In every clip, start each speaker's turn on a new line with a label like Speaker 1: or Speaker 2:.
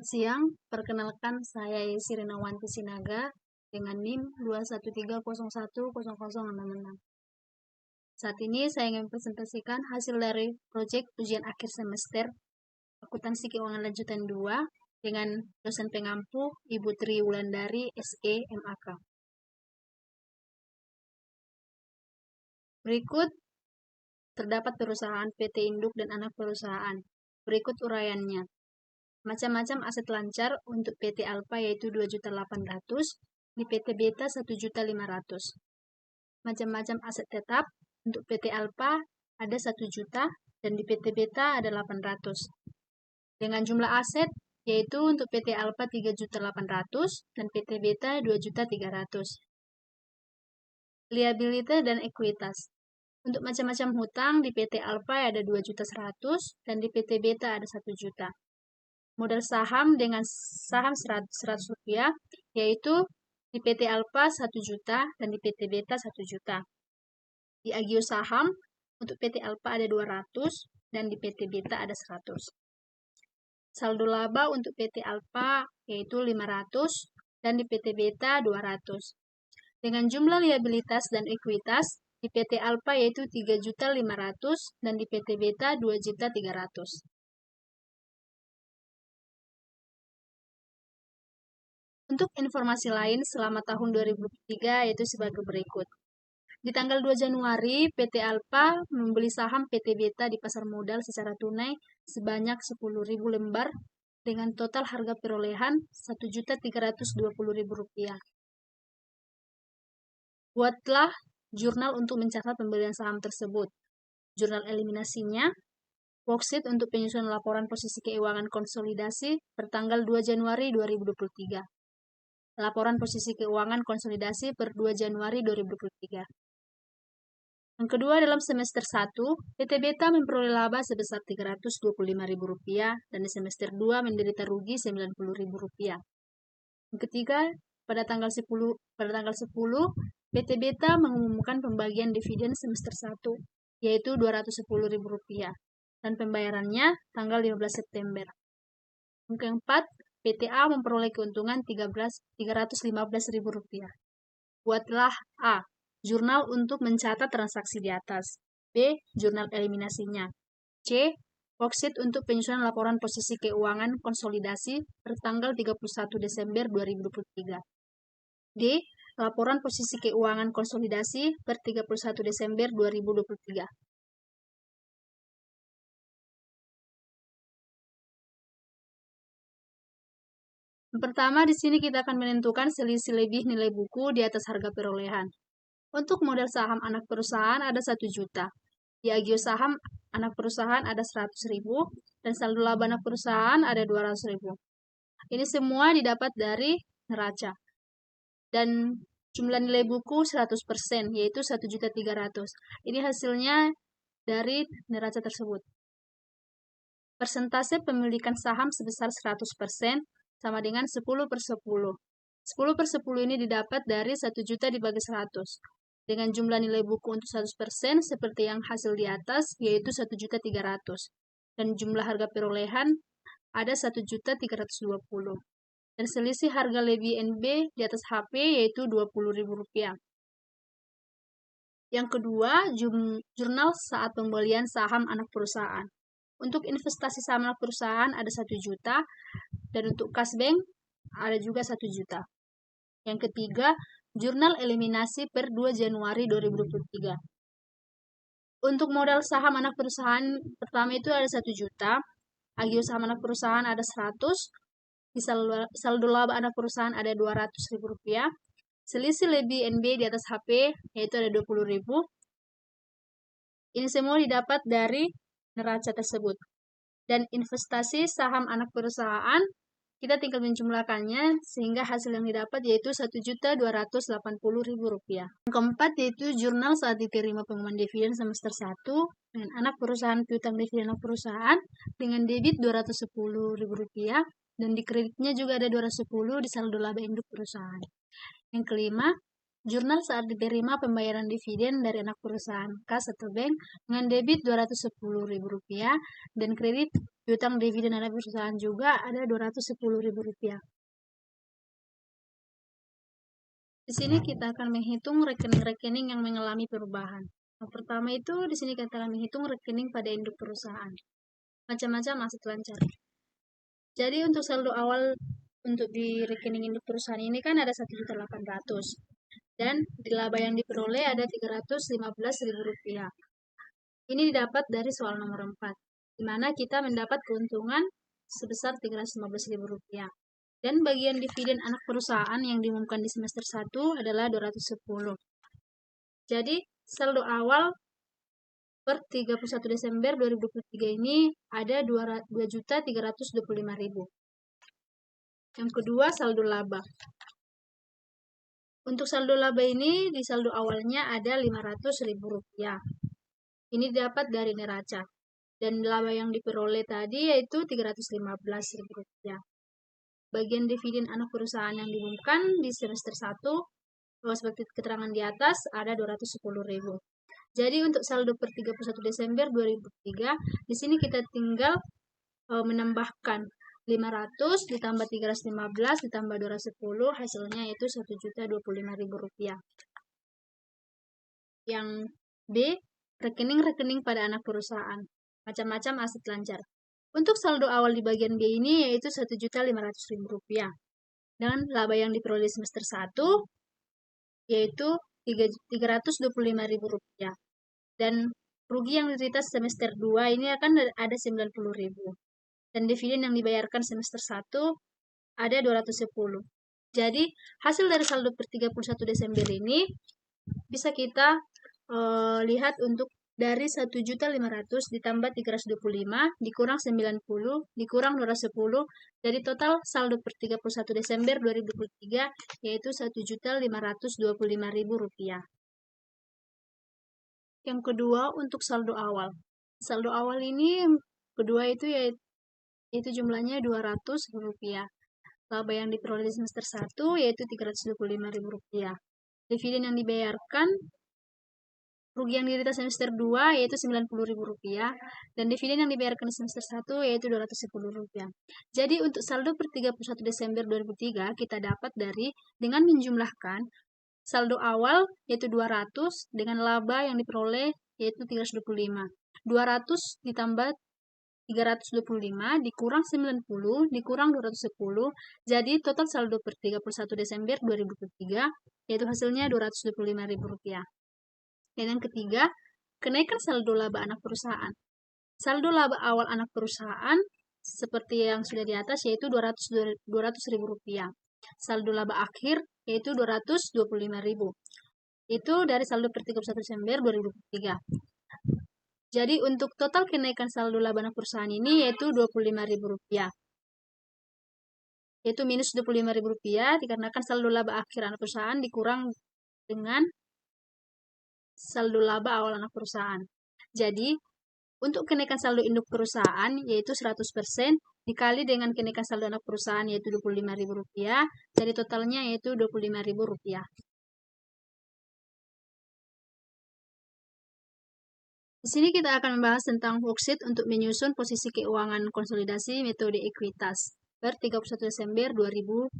Speaker 1: Selamat siang, perkenalkan saya Yesi Rinawanti Sinaga dengan NIM 213010066. Saat ini saya ingin presentasikan hasil dari proyek ujian akhir semester Akuntansi Keuangan Lanjutan 2 dengan dosen pengampu Ibu Tri Wulandari SE MAK. Berikut terdapat perusahaan PT Induk dan anak perusahaan. Berikut uraiannya. Macam-macam aset lancar untuk PT Alfa yaitu 2.800.000, di PT Beta 1.500.000. Macam-macam aset tetap untuk PT Alfa ada 1 juta dan di PT Beta ada 800. Dengan jumlah aset yaitu untuk PT Alfa 3.800.000 dan PT Beta 2.300.000. Liabilitas dan ekuitas. Untuk macam-macam hutang di PT Alfa ada 2.100.000 dan di PT Beta ada 1 juta. Modal saham dengan saham 100 rupiah, yaitu di PT Alfa 1 juta dan di PT Beta 1 juta. Di agio saham, untuk PT Alfa ada 200 dan di PT Beta ada 100. Saldo laba untuk PT Alfa yaitu 500 dan di PT Beta 200. Dengan jumlah liabilitas dan ekuitas, di PT Alfa yaitu 3.500.000 dan di PT Beta 2.300.000. Untuk informasi lain selama tahun 2023 yaitu sebagai berikut. Di tanggal 2 Januari, PT Alfa membeli saham PT Beta di pasar modal secara tunai sebanyak 10.000 lembar dengan total harga perolehan Rp1.320.000. Buatlah jurnal untuk mencatat pembelian saham tersebut. Jurnal eliminasinya, worksheet untuk penyusunan laporan posisi keuangan konsolidasi per tanggal 2 Januari 2023. Laporan posisi keuangan konsolidasi per 2 Januari 2023. Yang kedua, dalam semester 1, PT Beta memperoleh laba sebesar Rp325.000 dan di semester 2 menderita rugi Rp90.000. Yang ketiga, pada tanggal 10, PT Beta mengumumkan pembagian dividen semester 1, yaitu Rp210.000 dan pembayarannya tanggal 15 September. Yang keempat, PTA memperoleh keuntungan Rp315.000. Buatlah A. Jurnal untuk mencatat transaksi di atas. B. Jurnal eliminasinya. C. Worksheet untuk penyusunan laporan posisi keuangan konsolidasi per tanggal 31 Desember 2023. D. Laporan posisi keuangan konsolidasi per 31 Desember 2023. Yang pertama, di sini kita akan menentukan selisih lebih nilai buku di atas harga perolehan. Untuk modal saham anak perusahaan ada 1 juta. Di agio saham anak perusahaan ada 100.000 dan saldo laba anak perusahaan ada 200.000. Ini semua didapat dari neraca. Dan jumlah nilai buku 100%, yaitu 1.300.000. Ini hasilnya dari neraca tersebut. Persentase pemilikan saham sebesar 100% sama dengan 10/10. 10/10 ini didapat dari 1 juta dibagi 100. Dengan jumlah nilai buku untuk 100% seperti yang hasil di atas, yaitu 1.300.000. Dan jumlah harga perolehan ada 1.320.000. Dan selisih harga lebih NB di atas HP yaitu Rp20.000. Yang kedua, jurnal saat pembelian saham anak perusahaan. Untuk investasi saham anak perusahaan ada 1 juta dan untuk kas bank ada juga 1 juta. Yang ketiga, jurnal eliminasi per 2 Januari 2023. Untuk modal saham anak perusahaan pertama itu ada 1 juta, agio saham anak perusahaan ada 100, di saldo laba anak perusahaan ada Rp200.000, selisih lebih NB di atas HP yaitu ada 20.000. Ini semua didapat dari neraca tersebut. Dan investasi saham anak perusahaan kita tinggal menjumlahkannya sehingga hasil yang didapat yaitu Rp1.280.000. Yang keempat yaitu jurnal saat diterima pengumuman dividen semester 1 dengan anak perusahaan piutang dividen anak perusahaan dengan debit Rp210.000 dan di kreditnya juga ada 210 di saldo laba induk perusahaan. Yang kelima, Jurnal saat diterima pembayaran dividen dari anak perusahaan kas atau bank dengan debit Rp210.000 dan kredit piutang dividen anak perusahaan juga ada Rp210.000. Di sini kita akan menghitung rekening-rekening yang mengalami perubahan. Yang pertama itu di sini kita akan menghitung rekening pada induk perusahaan. Macam-macam aset lancar. Jadi untuk saldo awal untuk di rekening induk perusahaan ini kan ada Rp1.800.000 dan di laba yang diperoleh ada Rp315.000. Ini didapat dari soal nomor 4, di mana kita mendapat keuntungan sebesar Rp315.000. Dan bagian dividen anak perusahaan yang diumumkan di semester 1 adalah 210. Jadi saldo awal per 31 Desember 2023 ini ada 2.325.000. Yang kedua, saldo laba. Untuk saldo laba ini, di saldo awalnya ada Rp500.000. Ini dapat dari neraca. Dan laba yang diperoleh tadi yaitu Rp315.000. Bagian dividen anak perusahaan yang diumumkan di semester 1, seperti keterangan di atas, ada Rp210.000. Jadi untuk saldo per 31 Desember 2003, di sini kita tinggal menambahkan 500 ditambah 315 ditambah 210, hasilnya yaitu Rp1.025.000. Yang B, rekening-rekening pada anak perusahaan. Macam-macam aset lancar. Untuk saldo awal di bagian B ini yaitu Rp1.500.000. Dan laba yang diperoleh semester 1 yaitu Rp325.000. Dan rugi yang diderita semester 2 ini akan ada Rp90.000. Dan dividen yang dibayarkan semester 1 ada Rp210. Jadi, hasil dari saldo per 31 Desember ini bisa kita lihat untuk dari 1.500.000 ditambah 325 dikurang 90 dikurang 210, jadi total saldo per 31 Desember 2023 yaitu Rp1.525.000. Yang kedua untuk saldo awal. Saldo awal ini yang kedua itu yaitu jumlahnya Rp200. Laba yang diperoleh di semester 1 yaitu Rp325.000. Dividen yang dibayarkan, rugi yang diderita semester 2 yaitu Rp90.000 dan dividen yang dibayarkan di semester 1 yaitu Rp210. Jadi untuk saldo per 31 Desember 2003 kita dapat dengan menjumlahkan saldo awal yaitu 200 dengan laba yang diperoleh yaitu 325. 200 ditambah 325 dikurang 90 dikurang 210, jadi total saldo per 31 Desember 2023 yaitu hasilnya Rp225.000. Dan yang ketiga, kenaikan saldo laba anak perusahaan. Saldo laba awal anak perusahaan seperti yang sudah di atas yaitu Rp200.000. Saldo laba akhir yaitu Rp225.000. Itu dari saldo per 31 Desember 2023. Jadi untuk total kenaikan saldo laba anak perusahaan ini yaitu Rp25.000. Yaitu minus Rp25.000 dikarenakan saldo laba akhir anak perusahaan dikurang dengan saldo laba awal anak perusahaan. Jadi untuk kenaikan saldo induk perusahaan yaitu 100% dikali dengan kenaikan saldo anak perusahaan yaitu Rp25.000, jadi totalnya yaitu Rp25.000. Di sini kita akan membahas tentang worksheet untuk menyusun posisi keuangan konsolidasi metode ekuitas per 31 Desember 2013.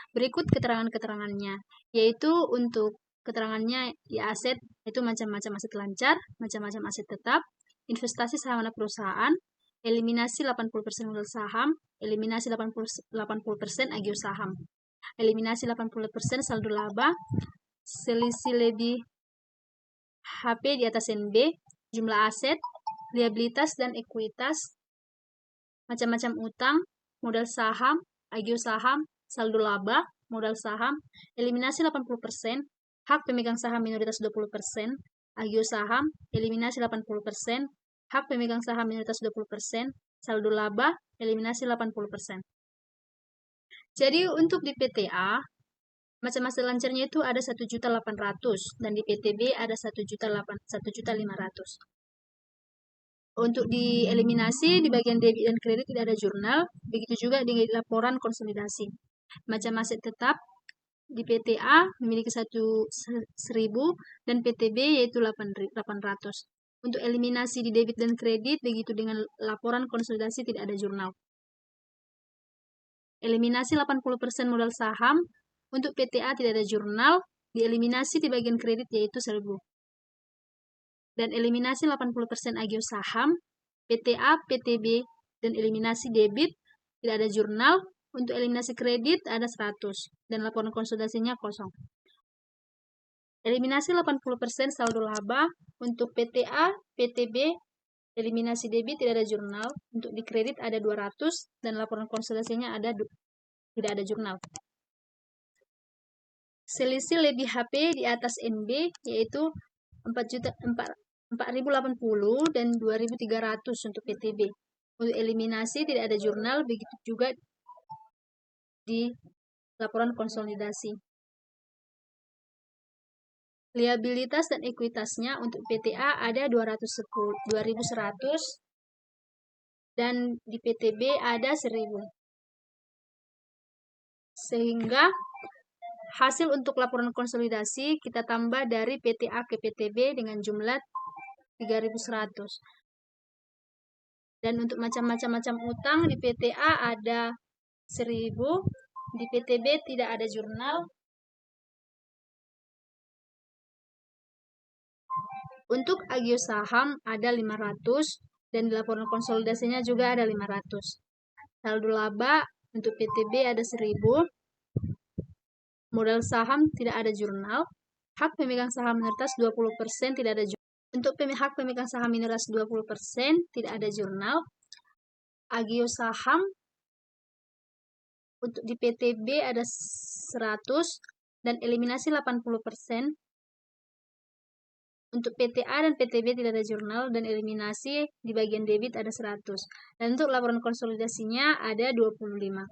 Speaker 1: Berikut keterangan-keterangannya, yaitu untuk keterangannya di aset, itu macam-macam aset lancar, macam-macam aset tetap, investasi saham anak perusahaan, eliminasi 80% modal saham, eliminasi 80% agio saham, eliminasi 80% saldo laba, selisih lebih HP di atas NB, jumlah aset, liabilitas dan ekuitas, macam-macam utang, modal saham, agio saham, saldo laba, modal saham, eliminasi 80%, hak pemegang saham minoritas 20%, agio saham, eliminasi 80%, hak pemegang saham minoritas 20%, saldo laba, eliminasi 80%. Jadi untuk di PTA, macam aset lancarnya itu ada 1.800.000 dan di PTB ada 1.500.000. Untuk dieliminasi di bagian debit dan kredit tidak ada jurnal, begitu juga di laporan konsolidasi. Macam aset tetap di PTA memiliki 1.000 dan PTB yaitu 800. Untuk eliminasi di debit dan kredit, begitu dengan laporan konsolidasi tidak ada jurnal. Eliminasi 80% modal saham, untuk PTA tidak ada jurnal, dieliminasi di bagian kredit yaitu 1.000. Dan eliminasi 80% agio saham, PTA, PTB, dan eliminasi debit, tidak ada jurnal. Untuk eliminasi kredit ada 100, dan laporan konsolidasinya kosong. Eliminasi 80% saldo laba, untuk PTA, PTB, eliminasi debit tidak ada jurnal. Untuk di kredit ada 200, dan laporan konsolidasinya tidak ada jurnal. Selisih lebih HP di atas NB, yaitu 4.080 dan 2.300 untuk PTB. Untuk eliminasi tidak ada jurnal, begitu juga di laporan konsolidasi. Liabilitas dan ekuitasnya untuk PTA ada 2.100 dan di PTB ada 1.000. Sehingga hasil untuk laporan konsolidasi kita tambah dari PTA ke PTB dengan jumlah 3.100. Dan untuk macam-macam utang di PTA ada 1.000, di PTB tidak ada jurnal. Untuk agio saham ada 500 dan di laporan konsolidasinya juga ada 500. Saldo laba untuk PTB ada 1.000. Modal saham tidak ada jurnal. Hak pemegang saham minoritas 20% tidak ada jurnal. Untuk hak pemegang saham minoritas 20% tidak ada jurnal. Agio saham untuk di PTB ada 100 dan eliminasi 80%. Untuk PTA dan PTB tidak ada jurnal dan eliminasi di bagian debit ada 100. Dan untuk laporan konsolidasinya ada 25.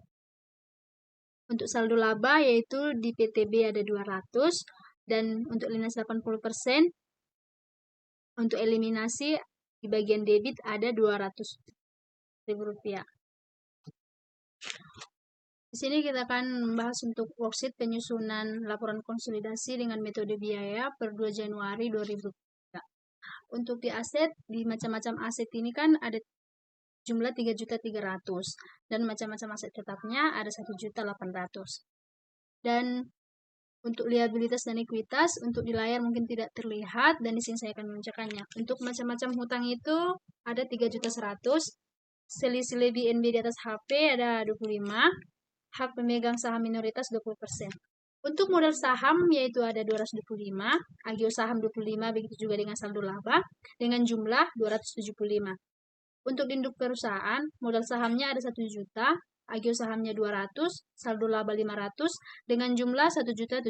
Speaker 1: Untuk saldo laba yaitu di PTB ada 200 dan untuk eliminasi 80%. Untuk eliminasi di bagian debit ada 200.000 rupiah. Di sini kita akan membahas untuk worksheet penyusunan laporan konsolidasi dengan metode biaya per 2 Januari 2023. Untuk di aset, di macam-macam aset ini kan ada jumlah 3.300 dan macam-macam aset tetapnya ada 1.800. Dan untuk liabilitas dan ekuitas, untuk di layar mungkin tidak terlihat dan di sini saya akan menunjukkannya. Untuk macam-macam hutang itu ada 3.100, selisih lebih NB di atas HP ada 25, hak pemegang saham minoritas 20%. Untuk modal saham yaitu ada 225, agio saham 25, begitu juga dengan saldo laba dengan jumlah 275. Untuk di induk perusahaan, modal sahamnya ada 1 juta, agio sahamnya 200, saldo laba 500 dengan jumlah 1.700.000.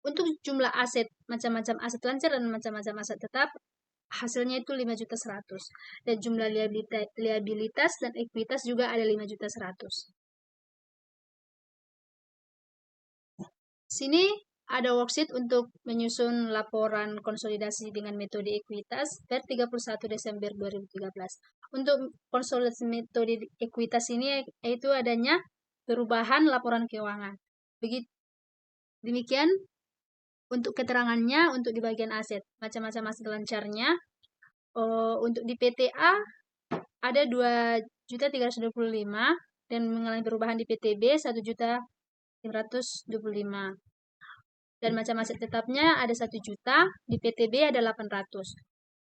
Speaker 1: Untuk jumlah aset, macam-macam aset lancar dan macam-macam aset tetap, hasilnya itu 5.100.000. Dan jumlah liabilitas dan ekuitas juga ada 5.100.000. Sini ada worksheet untuk menyusun laporan konsolidasi dengan metode ekuitas per 31 Desember 2013. Untuk konsolidasi metode ekuitas ini yaitu adanya perubahan laporan keuangan. Demikian untuk keterangannya untuk di bagian aset. Macam-macam aset lancarnya. Untuk di PTA ada 2.325 dan mengalami perubahan di PTB 1.525. Dan macam aset tetapnya ada 1 juta, di PTB ada 800.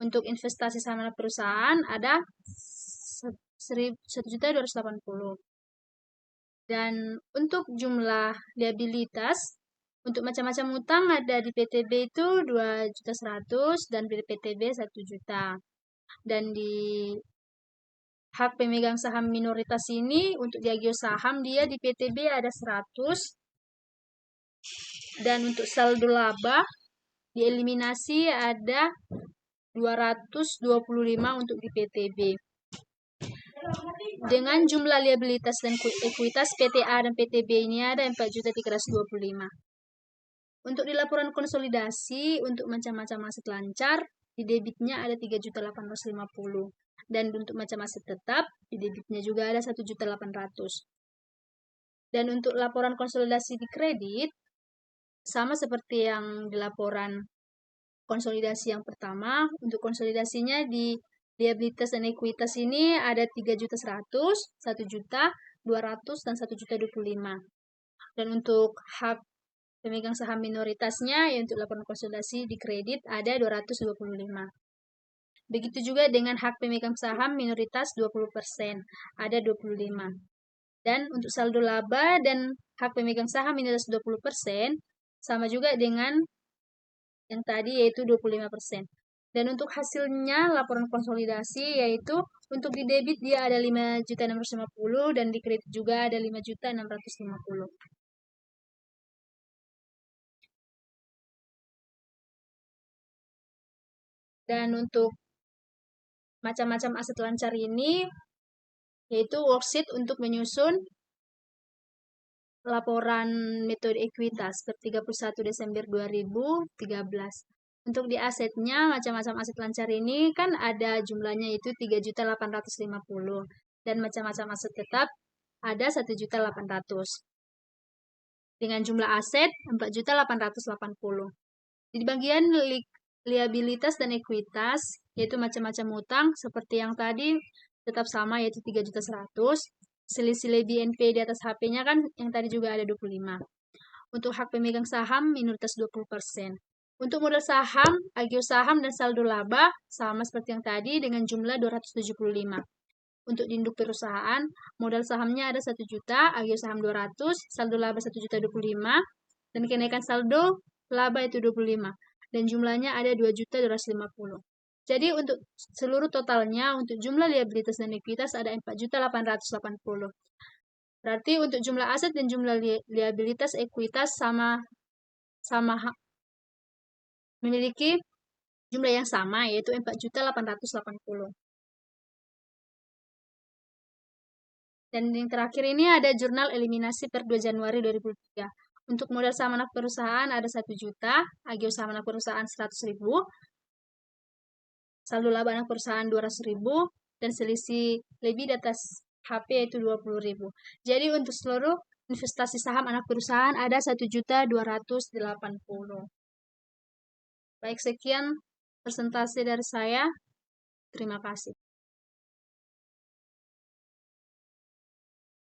Speaker 1: Untuk investasi saham perusahaan ada 1.280. Dan untuk jumlah liabilitas, untuk macam-macam utang ada di PTB itu 2.100.000 dan di PTB 1 juta. Dan di hak pemegang saham minoritas ini untuk di agio saham dia di PTB ada 100. Dan untuk saldo laba dieliminasi ada 225 untuk di PTB. Dengan jumlah liabilitas dan ekuitas PTA dan PTB ini ada 4.325. Untuk di laporan konsolidasi untuk macam-macam aset lancar, di debitnya ada 3.850. Dan untuk macam aset tetap, di debitnya juga ada 1.800. Dan untuk laporan konsolidasi di kredit, sama seperti yang di laporan konsolidasi yang pertama. Untuk konsolidasinya di liabilitas dan ekuitas ini ada 3.100.000, 1.200.000, dan 1.025.000. Dan untuk hak pemegang saham minoritasnya, ya untuk laporan konsolidasi di kredit ada 225. Begitu juga dengan hak pemegang saham minoritas 20%, ada 25. Dan untuk saldo laba dan hak pemegang saham minoritas 20%, sama juga dengan yang tadi yaitu 25%. Dan untuk hasilnya laporan konsolidasi yaitu untuk di debit dia ada 5.650 dan di kredit juga ada 5.650. Dan untuk macam-macam aset lancar ini yaitu worksheet untuk menyusun laporan metode ekuitas per 31 Desember 2013. Untuk di asetnya, macam-macam aset lancar ini kan ada jumlahnya itu 3.850 dan macam-macam aset tetap ada 1.800. Dengan jumlah aset 4.880. Di bagian liabilitas dan ekuitas yaitu macam-macam utang seperti yang tadi tetap sama yaitu 3.100. Selisih lebih NP di atas HP-nya kan yang tadi juga ada 25. Untuk hak pemegang saham minoritas 20%. Untuk modal saham, agio saham, dan saldo laba sama seperti yang tadi dengan jumlah 275. Untuk di induk perusahaan, modal sahamnya ada 1 juta, agio saham 200, saldo laba 1.025, dan kenaikan saldo laba itu 25. Dan jumlahnya ada 2.250. Jadi untuk seluruh totalnya, untuk jumlah liabilitas dan ekuitas ada 4.880. Berarti untuk jumlah aset dan jumlah liabilitas ekuitas sama memiliki jumlah yang sama yaitu 4.880. Dan yang terakhir ini ada jurnal eliminasi per 2 Januari 2003. Untuk modal saham anak perusahaan ada 1 juta, agio saham anak perusahaan 100.000, saldo laba anak perusahaan 200.000, dan selisih lebih di atas HP yaitu 20.000. Jadi untuk seluruh investasi saham anak perusahaan ada 1.280. Baik, sekian presentasi dari saya. Terima kasih.